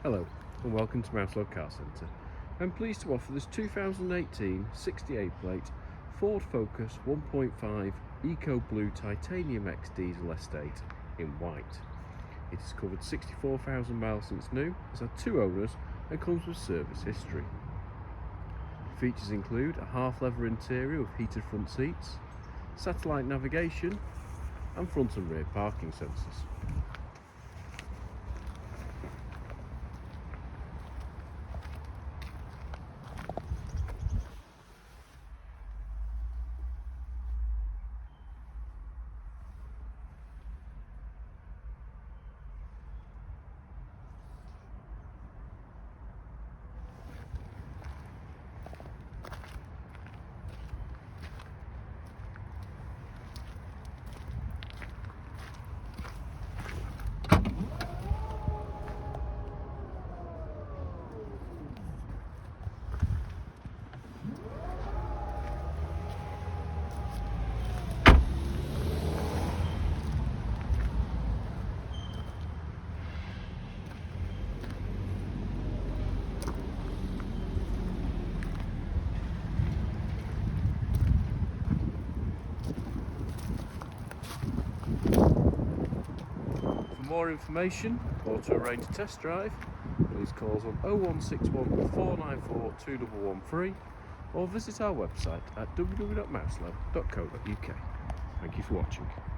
Hello and welcome to Mouselow Car Centre. I'm pleased to offer this 2018 68 plate Ford Focus 1.5 EcoBlue Titanium X Diesel Estate in white. It has covered 64,000 miles since new, has had 2 owners and comes with service history. Features include a half leather interior with heated front seats, satellite navigation and front and rear parking sensors. For more information or to arrange a test drive, please call us on 0161 494 2113 or visit our website at www.mouselow.co.uk. Thank you for watching.